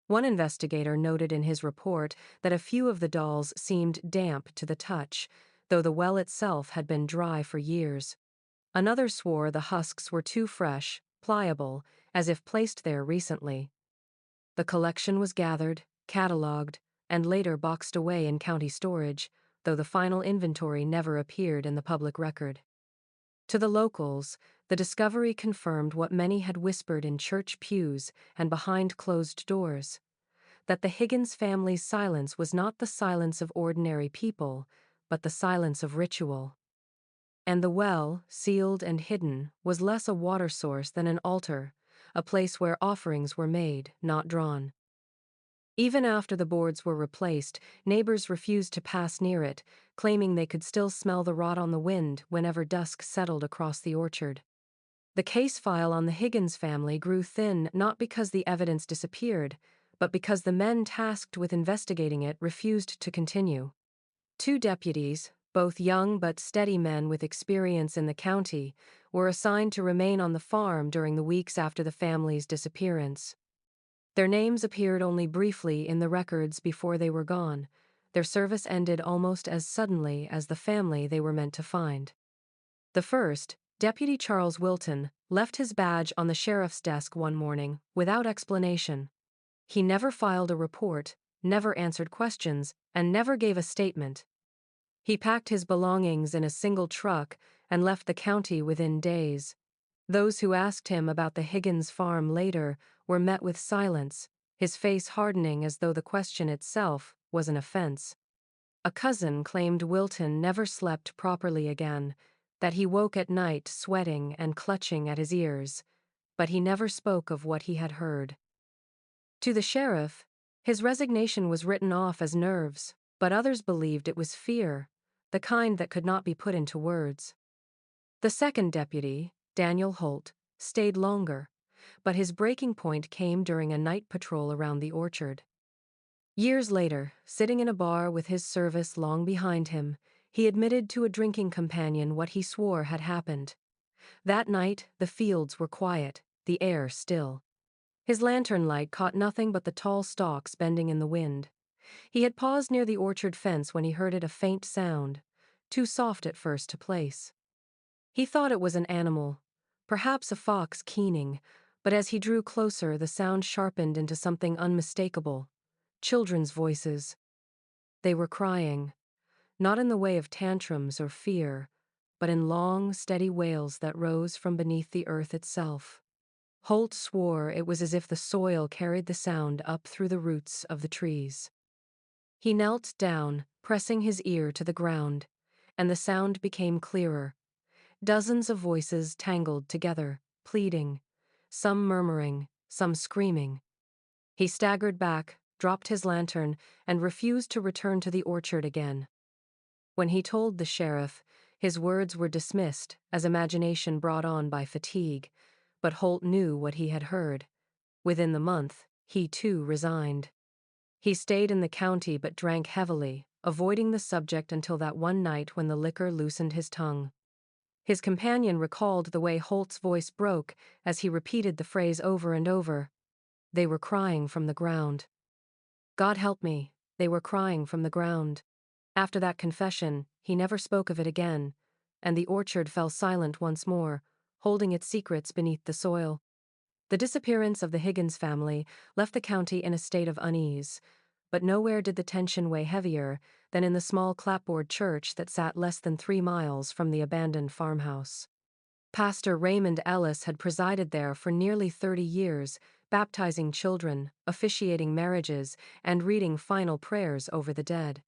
One investigator noted in his report that a few of the dolls seemed damp to the touch, though the well itself had been dry for years. Another swore the husks were too fresh, pliable, as if placed there recently. The collection was gathered, catalogued, and later boxed away in county storage, though the final inventory never appeared in the public record. To the locals, the discovery confirmed what many had whispered in church pews and behind closed doors: that the Higgins family's silence was not the silence of ordinary people, but the silence of ritual. And the well, sealed and hidden, was less a water source than an altar, a place where offerings were made, not drawn. Even after the boards were replaced, neighbors refused to pass near it, claiming they could still smell the rot on the wind whenever dusk settled across the orchard. The case file on the Higgins family grew thin not because the evidence disappeared, but because the men tasked with investigating it refused to continue. Two deputies, both young but steady men with experience in the county, were assigned to remain on the farm during the weeks after the family's disappearance. Their names appeared only briefly in the records before they were gone. Their service ended almost as suddenly as the family they were meant to find. The first, Deputy Charles Wilton, left his badge on the sheriff's desk one morning, without explanation. He never filed a report, never answered questions, and never gave a statement. He packed his belongings in a single truck and left the county within days. Those who asked him about the Higgins farm later were met with silence, his face hardening as though the question itself was an offense. A cousin claimed Wilton never slept properly again, that he woke at night sweating and clutching at his ears, but he never spoke of what he had heard. To the sheriff, his resignation was written off as nerves, but others believed it was fear, the kind that could not be put into words. The second deputy, Daniel Holt, stayed longer, but his breaking point came during a night patrol around the orchard. Years later, sitting in a bar with his service long behind him, he admitted to a drinking companion what he swore had happened. That night, the fields were quiet, the air still. His lantern light caught nothing but the tall stalks bending in the wind. He had paused near the orchard fence when he heard it, a faint sound, too soft at first to place. He thought it was an animal, perhaps a fox keening, but as he drew closer, the sound sharpened into something unmistakable. Children's voices. They were crying, not in the way of tantrums or fear, but in long, steady wails that rose from beneath the earth itself. Holt swore it was as if the soil carried the sound up through the roots of the trees. He knelt down, pressing his ear to the ground, and the sound became clearer. Dozens of voices tangled together, pleading, some murmuring, some screaming. He staggered back, dropped his lantern, and refused to return to the orchard again. When he told the sheriff, his words were dismissed as imagination brought on by fatigue, but Holt knew what he had heard. Within the month, he too resigned. He stayed in the county but drank heavily, avoiding the subject until that one night when the liquor loosened his tongue. His companion recalled the way Holt's voice broke as he repeated the phrase over and over. They were crying from the ground. God help me, they were crying from the ground. After that confession, he never spoke of it again, and the orchard fell silent once more, holding its secrets beneath the soil. The disappearance of the Higgins family left the county in a state of unease, but nowhere did the tension weigh heavier than in the small clapboard church that sat less than 3 miles from the abandoned farmhouse. Pastor Raymond Ellis had presided there for nearly 30 years, baptizing children, officiating marriages, and reading final prayers over the dead.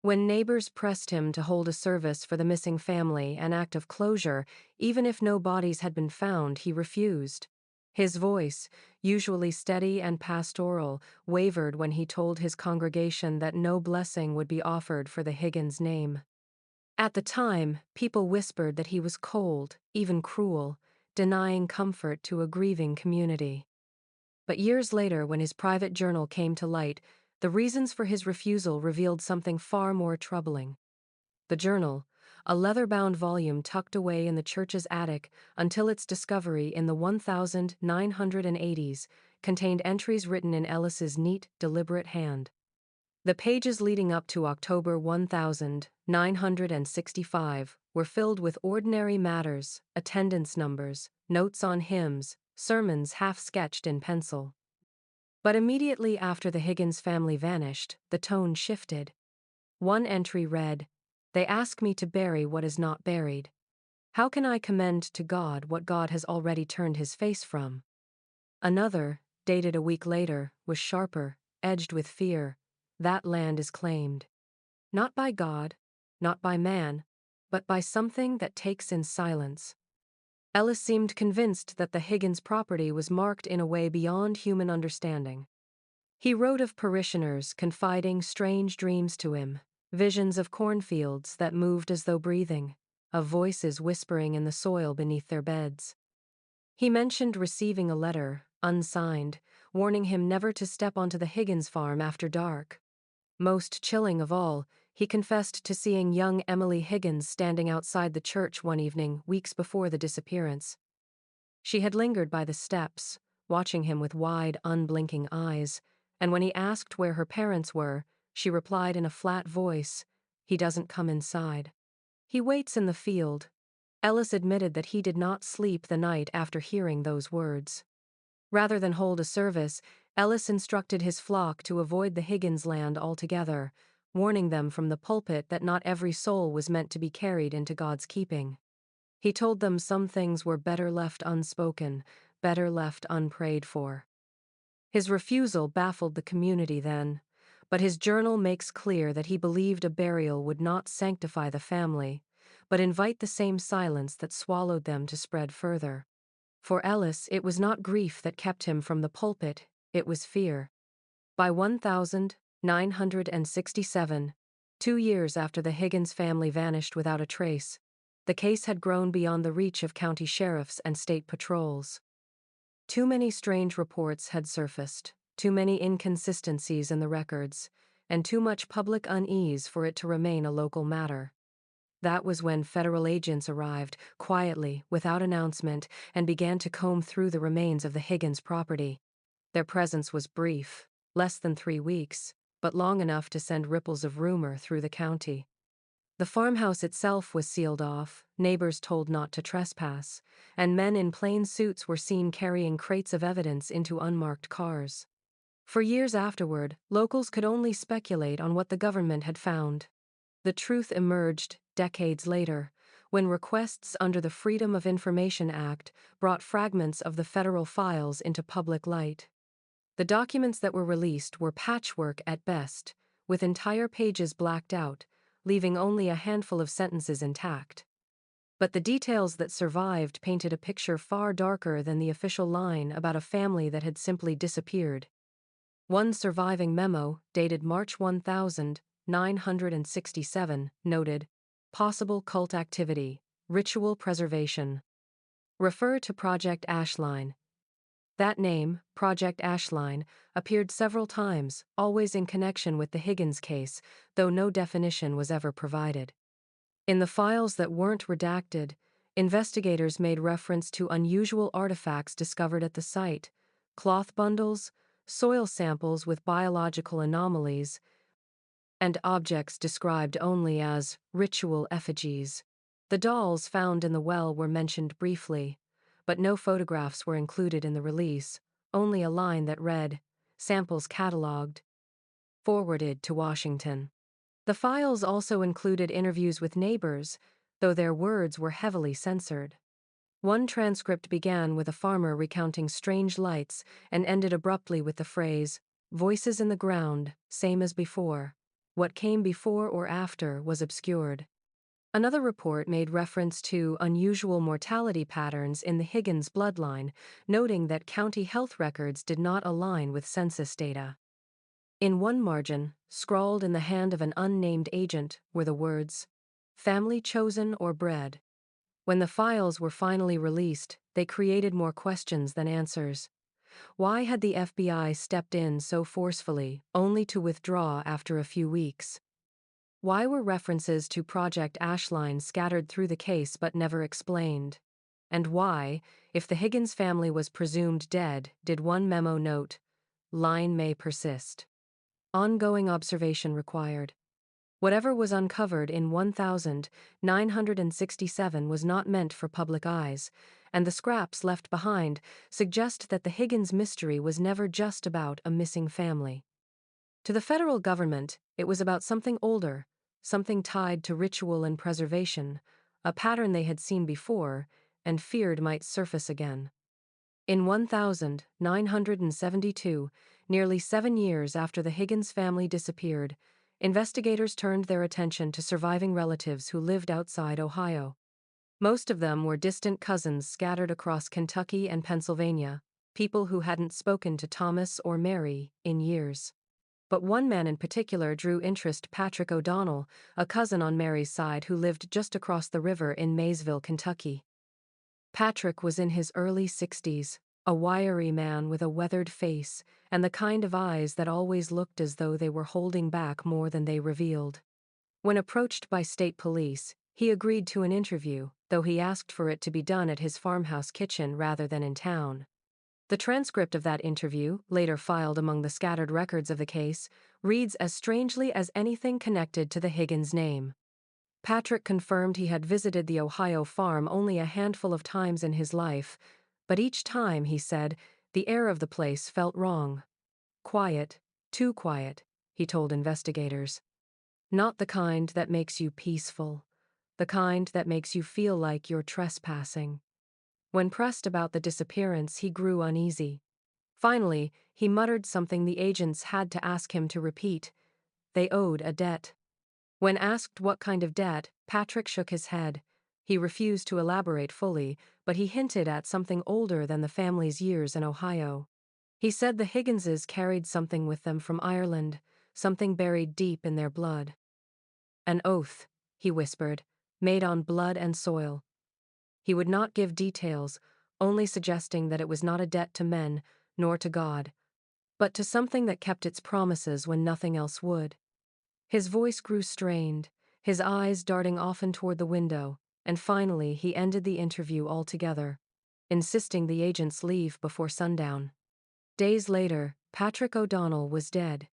When neighbors pressed him to hold a service for the missing family, an act of closure, even if no bodies had been found, he refused. His voice, usually steady and pastoral, wavered when he told his congregation that no blessing would be offered for the Higgins name. At the time, people whispered that he was cold, even cruel, denying comfort to a grieving community. But years later, when his private journal came to light, the reasons for his refusal revealed something far more troubling. The journal, a leather-bound volume tucked away in the church's attic until its discovery in the 1980s, contained entries written in Ellis's neat, deliberate hand. The pages leading up to October 1965 were filled with ordinary matters, attendance numbers, notes on hymns, sermons half-sketched in pencil. But immediately after the Higgins family vanished, the tone shifted. One entry read, "They ask me to bury what is not buried. How can I commend to God what God has already turned his face from?" Another, dated a week later, was sharper, edged with fear. "That land is claimed. Not by God, not by man, but by something that takes in silence." Ellis seemed convinced that the Higgins property was marked in a way beyond human understanding. He wrote of parishioners confiding strange dreams to him, visions of cornfields that moved as though breathing, of voices whispering in the soil beneath their beds. He mentioned receiving a letter, unsigned, warning him never to step onto the Higgins farm after dark. Most chilling of all, he confessed to seeing young Emily Higgins standing outside the church one evening weeks before the disappearance. She had lingered by the steps, watching him with wide, unblinking eyes, and when he asked where her parents were, she replied in a flat voice, "He doesn't come inside. He waits in the field." Ellis admitted that he did not sleep the night after hearing those words. Rather than hold a service, Ellis instructed his flock to avoid the Higgins land altogether, warning them from the pulpit that not every soul was meant to be carried into God's keeping. He told them some things were better left unspoken, better left unprayed for. His refusal baffled the community then, but his journal makes clear that he believed a burial would not sanctify the family, but invite the same silence that swallowed them to spread further. For Ellis, it was not grief that kept him from the pulpit, it was fear. By 1967, 2 years after the Higgins family vanished without a trace, the case had grown beyond the reach of county sheriffs and state patrols. Too many strange reports had surfaced, too many inconsistencies in the records, and too much public unease for it to remain a local matter. That was when federal agents arrived, quietly, without announcement, and began to comb through the remains of the Higgins property. Their presence was brief, less than 3 weeks, but long enough to send ripples of rumor through the county. The farmhouse itself was sealed off, neighbors told not to trespass, and men in plain suits were seen carrying crates of evidence into unmarked cars. For years afterward, locals could only speculate on what the government had found. The truth emerged, decades later, when requests under the Freedom of Information Act brought fragments of the federal files into public light. The documents that were released were patchwork at best, with entire pages blacked out, leaving only a handful of sentences intact. But the details that survived painted a picture far darker than the official line about a family that had simply disappeared. One surviving memo, dated March 1967, noted, "Possible cult activity, ritual preservation. Refer to Project Ashline." That name, Project Ashline, appeared several times, always in connection with the Higgins case, though no definition was ever provided. In the files that weren't redacted, investigators made reference to unusual artifacts discovered at the site: cloth bundles, soil samples with biological anomalies, and objects described only as ritual effigies. The dolls found in the well were mentioned briefly, but no photographs were included in the release, only a line that read, "Samples cataloged, forwarded to Washington." The files also included interviews with neighbors, though their words were heavily censored. One transcript began with a farmer recounting strange lights and ended abruptly with the phrase, "Voices in the ground, same as before." What came before or after was obscured. Another report made reference to unusual mortality patterns in the Higgins bloodline, noting that county health records did not align with census data. In one margin, scrawled in the hand of an unnamed agent, were the words, "Family chosen or bred." When the files were finally released, they created more questions than answers. Why had the FBI stepped in so forcefully, only to withdraw after a few weeks? Why were references to Project Ashline scattered through the case but never explained? And why, if the Higgins family was presumed dead, did one memo note, "Line may persist"? Ongoing observation required. Whatever was uncovered in 1967 was not meant for public eyes, and the scraps left behind suggest that the Higgins mystery was never just about a missing family. To the federal government, it was about something older, something tied to ritual and preservation, a pattern they had seen before and feared might surface again. In 1972, nearly 7 years after the Higgins family disappeared, investigators turned their attention to surviving relatives who lived outside Ohio. Most of them were distant cousins scattered across Kentucky and Pennsylvania, people who hadn't spoken to Thomas or Mary in years. But one man in particular drew interest: Patrick O'Donnell, a cousin on Mary's side who lived just across the river in Maysville, Kentucky. Patrick was in his early 60s, a wiry man with a weathered face and the kind of eyes that always looked as though they were holding back more than they revealed. When approached by state police, he agreed to an interview, though he asked for it to be done at his farmhouse kitchen rather than in town. The transcript of that interview, later filed among the scattered records of the case, reads as strangely as anything connected to the Higgins name. Patrick confirmed he had visited the Ohio farm only a handful of times in his life, but each time, he said, the air of the place felt wrong. Quiet, too quiet, he told investigators. Not the kind that makes you peaceful, the kind that makes you feel like you're trespassing. When pressed about the disappearance, he grew uneasy. Finally, he muttered something the agents had to ask him to repeat. They owed a debt. When asked what kind of debt, Patrick shook his head. He refused to elaborate fully, but he hinted at something older than the family's years in Ohio. He said the Higginses carried something with them from Ireland, something buried deep in their blood. An oath, he whispered, made on blood and soil. He would not give details, only suggesting that it was not a debt to men, nor to God, but to something that kept its promises when nothing else would. His voice grew strained, his eyes darting often toward the window, and finally he ended the interview altogether, insisting the agents leave before sundown. Days later, Patrick O'Donnell was dead.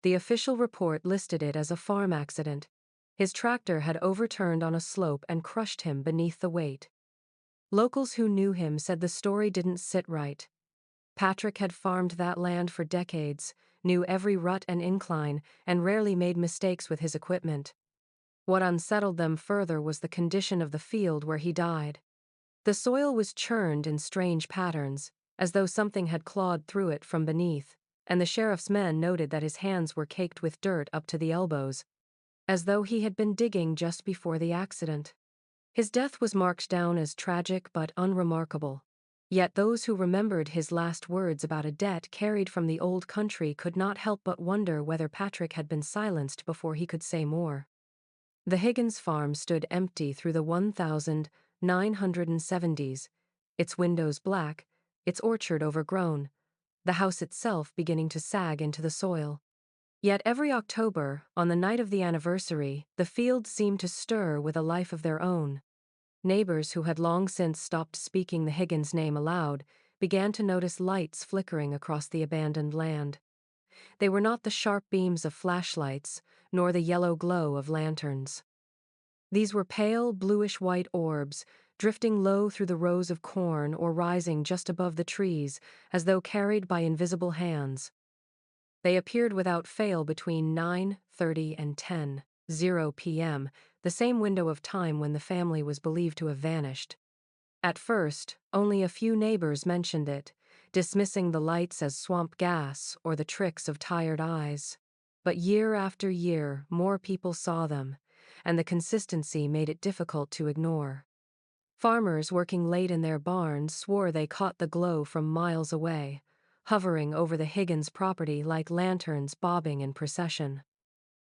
The official report listed it as a farm accident. His tractor had overturned on a slope and crushed him beneath the weight. Locals who knew him said the story didn't sit right. Patrick had farmed that land for decades, knew every rut and incline, and rarely made mistakes with his equipment. What unsettled them further was the condition of the field where he died. The soil was churned in strange patterns, as though something had clawed through it from beneath, and the sheriff's men noted that his hands were caked with dirt up to the elbows, as though he had been digging just before the accident. His death was marked down as tragic but unremarkable. Yet those who remembered his last words about a debt carried from the old country could not help but wonder whether Patrick had been silenced before he could say more. The Higgins farm stood empty through the 1970s, its windows black, its orchard overgrown, the house itself beginning to sag into the soil. Yet every October, on the night of the anniversary, the fields seemed to stir with a life of their own. Neighbors who had long since stopped speaking the Higgins name aloud began to notice lights flickering across the abandoned land. They were not the sharp beams of flashlights, nor the yellow glow of lanterns. These were pale, bluish-white orbs, drifting low through the rows of corn or rising just above the trees, as though carried by invisible hands. They appeared without fail between 9:30 and 10:00 p.m., the same window of time when the family was believed to have vanished. At first, only a few neighbors mentioned it, dismissing the lights as swamp gas or the tricks of tired eyes. But year after year, more people saw them, and the consistency made it difficult to ignore. Farmers working late in their barns swore they caught the glow from miles away, hovering over the Higgins property like lanterns bobbing in procession.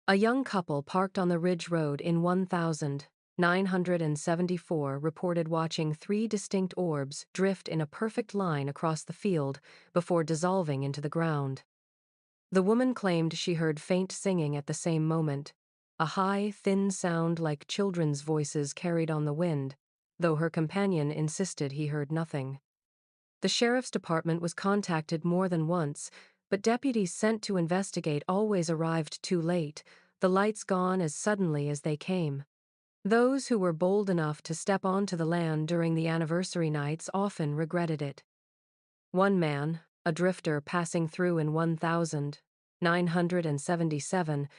A young couple parked on the Ridge Road in 1974 reported watching three distinct orbs drift in a perfect line across the field before dissolving into the ground. The woman claimed she heard faint singing at the same moment, a high, thin sound like children's voices carried on the wind, though her companion insisted he heard nothing. The sheriff's department was contacted more than once, but deputies sent to investigate always arrived too late, the lights gone as suddenly as they came. Those who were bold enough to step onto the land during the anniversary nights often regretted it. One man, a drifter passing through in 1977,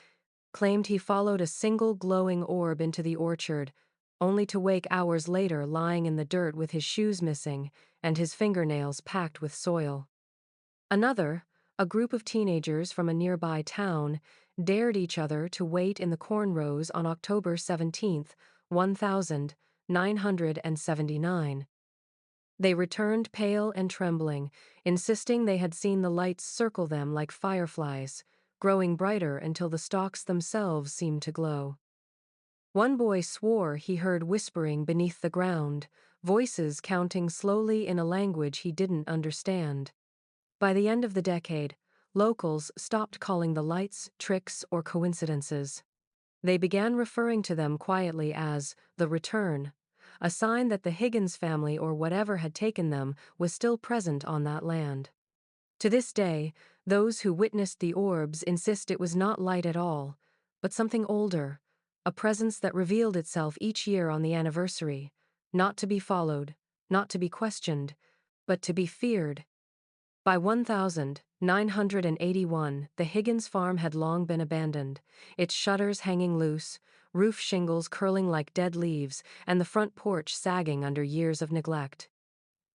claimed he followed a single glowing orb into the orchard, only to wake hours later lying in the dirt with his shoes missing and his fingernails packed with soil. Another, a group of teenagers from a nearby town, dared each other to wait in the corn rows on October 17, 1979. They returned pale and trembling, insisting they had seen the lights circle them like fireflies, growing brighter until the stalks themselves seemed to glow. One boy swore he heard whispering beneath the ground, voices counting slowly in a language he didn't understand. By the end of the decade, locals stopped calling the lights tricks or coincidences. They began referring to them quietly as the return, a sign that the Higgins family or whatever had taken them was still present on that land. To this day, those who witnessed the orbs insist it was not light at all, but something older, a presence that revealed itself each year on the anniversary, not to be followed, not to be questioned, but to be feared. By 1981, the Higgins farm had long been abandoned, its shutters hanging loose, roof shingles curling like dead leaves, and the front porch sagging under years of neglect.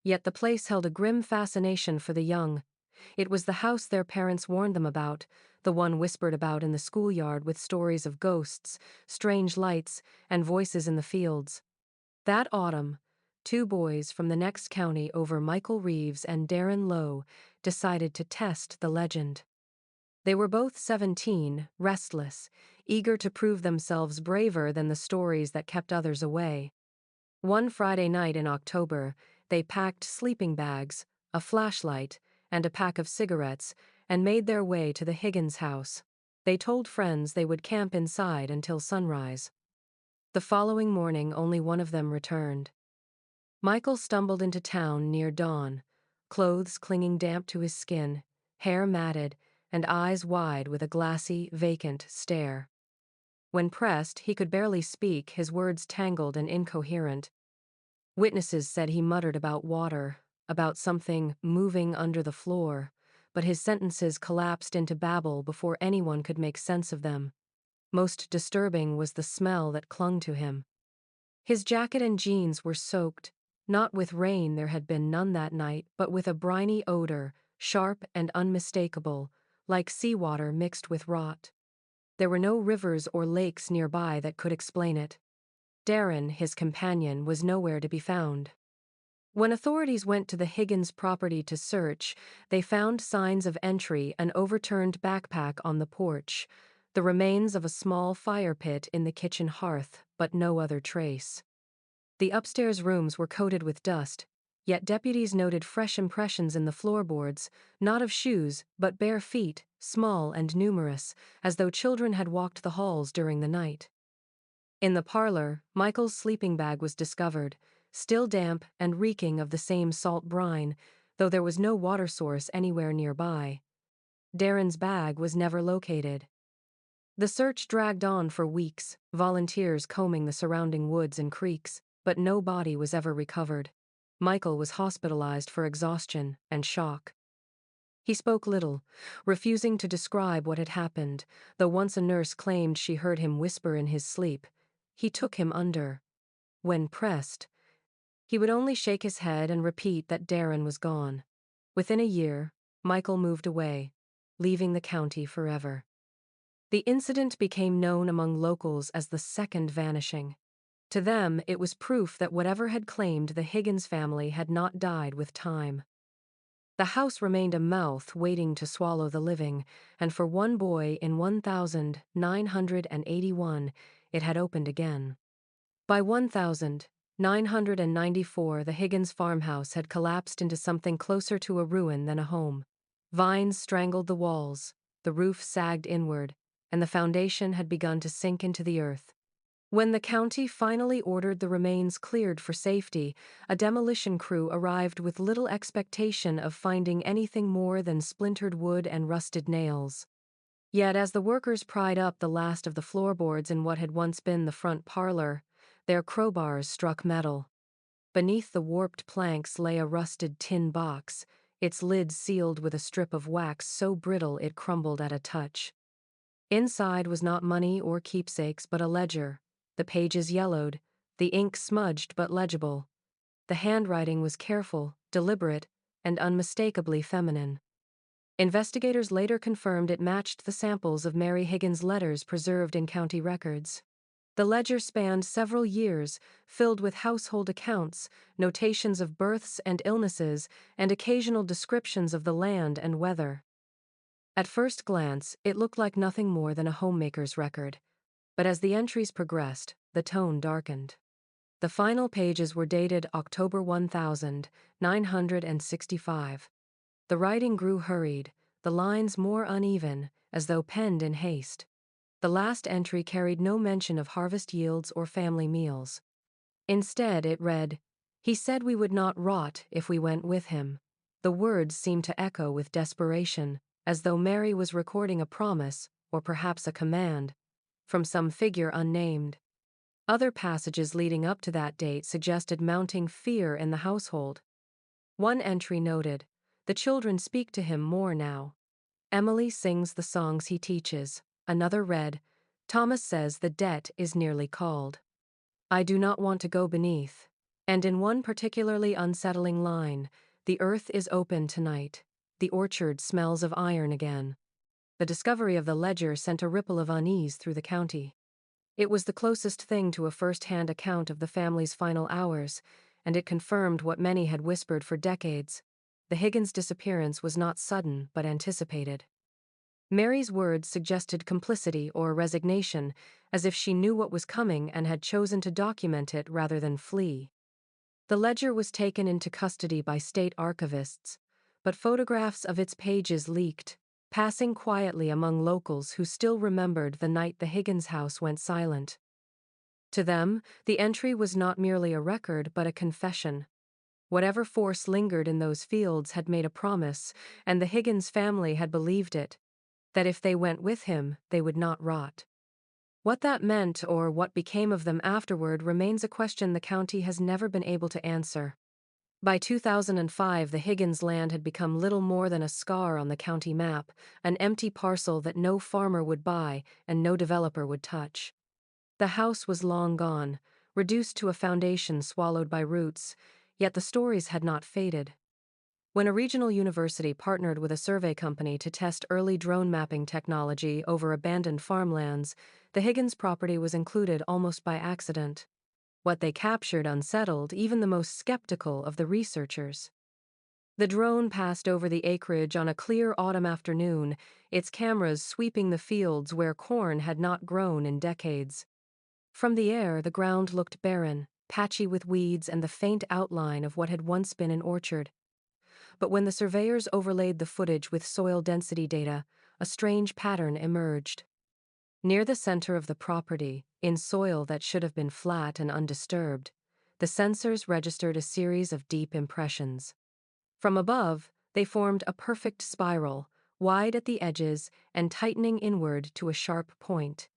Yet the place held a grim fascination for the young. It was the house their parents warned them about, the one whispered about in the schoolyard with stories of ghosts, strange lights, and voices in the fields. That autumn, two boys from the next county over, Michael Reeves and Darren Lowe, decided to test the legend. They were both 17, restless, eager to prove themselves braver than the stories that kept others away. One Friday night in October, they packed sleeping bags, a flashlight, and a pack of cigarettes, and made their way to the Higgins house. They told friends they would camp inside until sunrise. The following morning, only one of them returned. Michael stumbled into town near dawn, clothes clinging damp to his skin, hair matted, and eyes wide with a glassy, vacant stare. When pressed, he could barely speak, his words tangled and incoherent. Witnesses said he muttered about water, about something moving under the floor, but his sentences collapsed into babble before anyone could make sense of them. Most disturbing was the smell that clung to him. His jacket and jeans were soaked, not with rain, there had been none that night, but with a briny odor, sharp and unmistakable, like seawater mixed with rot. There were no rivers or lakes nearby that could explain it. Darren, his companion, was nowhere to be found. When authorities went to the Higgins property to search, they found signs of entry: an overturned backpack on the porch, the remains of a small fire pit in the kitchen hearth, but no other trace. The upstairs rooms were coated with dust, yet deputies noted fresh impressions in the floorboards, not of shoes, but bare feet, small and numerous, as though children had walked the halls during the night. In the parlor, Michael's sleeping bag was discovered, still damp and reeking of the same salt brine, though there was no water source anywhere nearby. Darren's bag was never located. The search dragged on for weeks, volunteers combing the surrounding woods and creeks, but no body was ever recovered. Michael was hospitalized for exhaustion and shock. He spoke little, refusing to describe what had happened, though once a nurse claimed she heard him whisper in his sleep. He took him under. When pressed, he would only shake his head and repeat that Darren was gone. Within a year, Michael moved away, leaving the county forever. The incident became known among locals as the second vanishing. To them, it was proof that whatever had claimed the Higgins family had not died with time. The house remained a mouth waiting to swallow the living, and for one boy in 1981, it had opened again. By 1994, the Higgins farmhouse had collapsed into something closer to a ruin than a home. Vines strangled the walls, the roof sagged inward, and the foundation had begun to sink into the earth. When the county finally ordered the remains cleared for safety, a demolition crew arrived with little expectation of finding anything more than splintered wood and rusted nails. Yet as the workers pried up the last of the floorboards in what had once been the front parlor, their crowbars struck metal. Beneath the warped planks lay a rusted tin box, its lid sealed with a strip of wax so brittle it crumbled at a touch. Inside was not money or keepsakes but a ledger, the pages yellowed, the ink smudged but legible. The handwriting was careful, deliberate, and unmistakably feminine. Investigators later confirmed it matched the samples of Mary Higgins' letters preserved in county records. The ledger spanned several years, filled with household accounts, notations of births and illnesses, and occasional descriptions of the land and weather. At first glance, it looked like nothing more than a homemaker's record, but as the entries progressed, the tone darkened. The final pages were dated October 1965. The writing grew hurried, the lines more uneven, as though penned in haste. The last entry carried no mention of harvest yields or family meals. Instead, it read, "He said we would not rot if we went with him." The words seemed to echo with desperation, as though Mary was recording a promise, or perhaps a command, from some figure unnamed. Other passages leading up to that date suggested mounting fear in the household. One entry noted, The children speak to him more now. Emily sings the songs he teaches. Another read, Thomas says the debt is nearly called. I do not want to go beneath. And in one particularly unsettling line, the earth is open tonight. The orchard smells of iron again. The discovery of the ledger sent a ripple of unease through the county. It was the closest thing to a first-hand account of the family's final hours, and it confirmed what many had whispered for decades. The Higgins disappearance was not sudden but anticipated. Mary's words suggested complicity or resignation, as if she knew what was coming and had chosen to document it rather than flee. The ledger was taken into custody by state archivists, but photographs of its pages leaked, passing quietly among locals who still remembered the night the Higgins house went silent. To them, the entry was not merely a record but a confession. Whatever force lingered in those fields had made a promise, and the Higgins family had believed it, that if they went with him, they would not rot. What that meant or what became of them afterward remains a question the county has never been able to answer. By 2005, the Higgins land had become little more than a scar on the county map, an empty parcel that no farmer would buy and no developer would touch. The house was long gone, reduced to a foundation swallowed by roots, yet the stories had not faded. When a regional university partnered with a survey company to test early drone mapping technology over abandoned farmlands, the Higgins property was included almost by accident. What they captured unsettled even the most skeptical of the researchers. The drone passed over the acreage on a clear autumn afternoon, its cameras sweeping the fields where corn had not grown in decades. From the air, the ground looked barren, patchy with weeds and the faint outline of what had once been an orchard. But when the surveyors overlaid the footage with soil density data, a strange pattern emerged. Near the center of the property, in soil that should have been flat and undisturbed, the sensors registered a series of deep impressions. From above, they formed a perfect spiral, wide at the edges and tightening inward to a sharp point.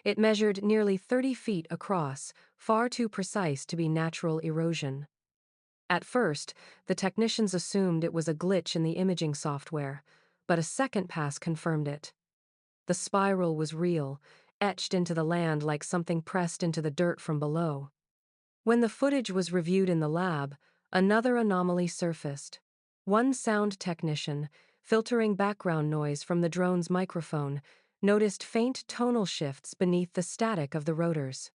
It measured nearly 30 feet across, far too precise to be natural erosion. At first, the technicians assumed it was a glitch in the imaging software, but a second pass confirmed it. The spiral was real, etched into the land like something pressed into the dirt from below. When the footage was reviewed in the lab, another anomaly surfaced. One sound technician, filtering background noise from the drone's microphone, noticed faint tonal shifts beneath the static of the rotors.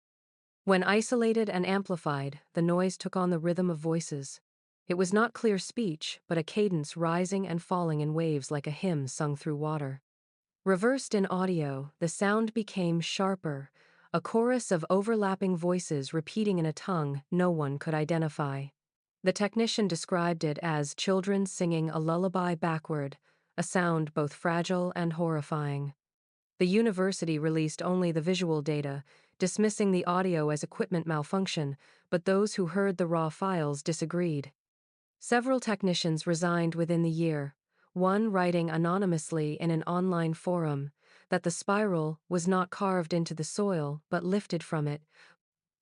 When isolated and amplified, the noise took on the rhythm of voices. It was not clear speech, but a cadence rising and falling in waves like a hymn sung through water. Reversed in audio, the sound became sharper, a chorus of overlapping voices repeating in a tongue no one could identify. The technician described it as children singing a lullaby backward, a sound both fragile and horrifying. The university released only the visual data, dismissing the audio as equipment malfunction, but those who heard the raw files disagreed. Several technicians resigned within the year, one writing anonymously in an online forum that the spiral was not carved into the soil but lifted from it,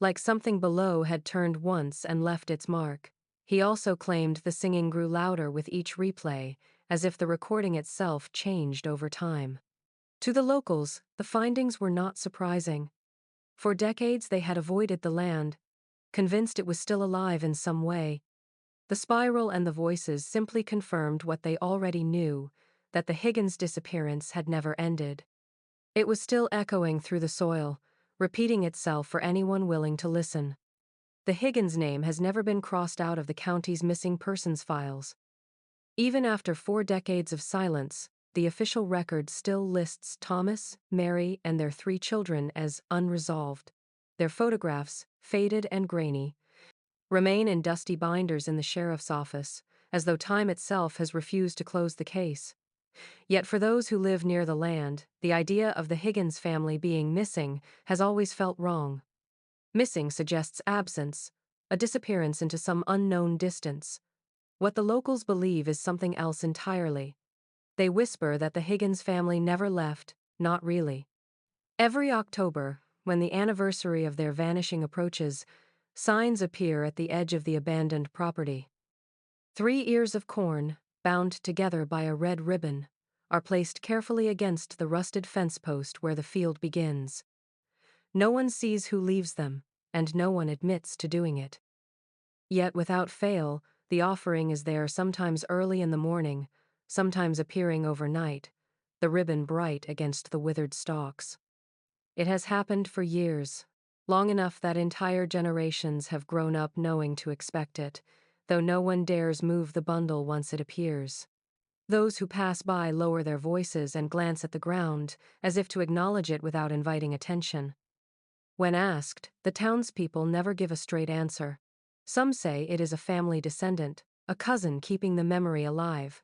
like something below had turned once and left its mark. He also claimed the singing grew louder with each replay, as if the recording itself changed over time. To the locals, the findings were not surprising. For decades they had avoided the land, convinced it was still alive in some way. The spiral and the voices simply confirmed what they already knew, that the Higgins disappearance had never ended. It was still echoing through the soil, repeating itself for anyone willing to listen. The Higgins name has never been crossed out of the county's missing persons files. Even after 4 decades of silence, the official record still lists Thomas, Mary, and their 3 children as unresolved. Their photographs, faded and grainy, remain in dusty binders in the sheriff's office, as though time itself has refused to close the case. Yet for those who live near the land, the idea of the Higgins family being missing has always felt wrong. Missing suggests absence, a disappearance into some unknown distance. What the locals believe is something else entirely. They whisper that the Higgins family never left, not really. Every October, when the anniversary of their vanishing approaches, signs appear at the edge of the abandoned property. 3 ears of corn, bound together by a red ribbon, are placed carefully against the rusted fence post where the field begins. No one sees who leaves them, and no one admits to doing it. Yet without fail, the offering is there sometimes early in the morning, sometimes appearing overnight, the ribbon bright against the withered stalks. It has happened for years, long enough that entire generations have grown up knowing to expect it, though no one dares move the bundle once it appears. Those who pass by lower their voices and glance at the ground, as if to acknowledge it without inviting attention. When asked, the townspeople never give a straight answer. Some say it is a family descendant, a cousin keeping the memory alive.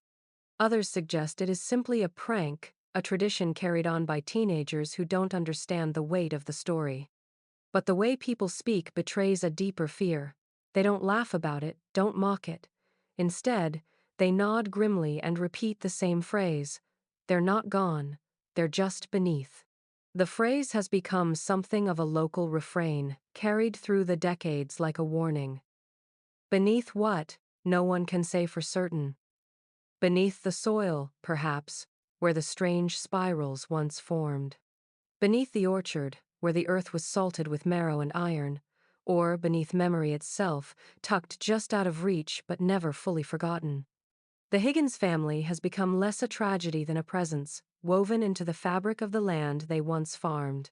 Others suggest it is simply a prank, a tradition carried on by teenagers who don't understand the weight of the story. But the way people speak betrays a deeper fear. They don't laugh about it, don't mock it. Instead, they nod grimly and repeat the same phrase. They're not gone, they're just beneath. The phrase has become something of a local refrain, carried through the decades like a warning. Beneath what? No one can say for certain. Beneath the soil, perhaps, where the strange spirals once formed. Beneath the orchard, where the earth was salted with marrow and iron, or beneath memory itself, tucked just out of reach but never fully forgotten. The Higgins family has become less a tragedy than a presence, woven into the fabric of the land they once farmed.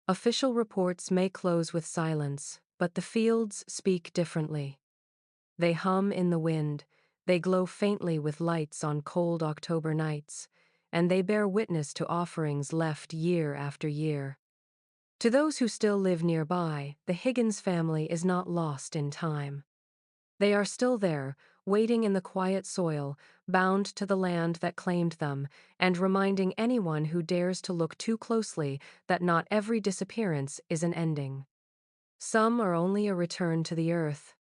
Official reports may close with silence, but the fields speak differently. They hum in the wind, they glow faintly with lights on cold October nights, and they bear witness to offerings left year after year. To those who still live nearby, the Higgins family is not lost in time. They are still there, waiting in the quiet soil, bound to the land that claimed them, and reminding anyone who dares to look too closely that not every disappearance is an ending. Some are only a return to the earth,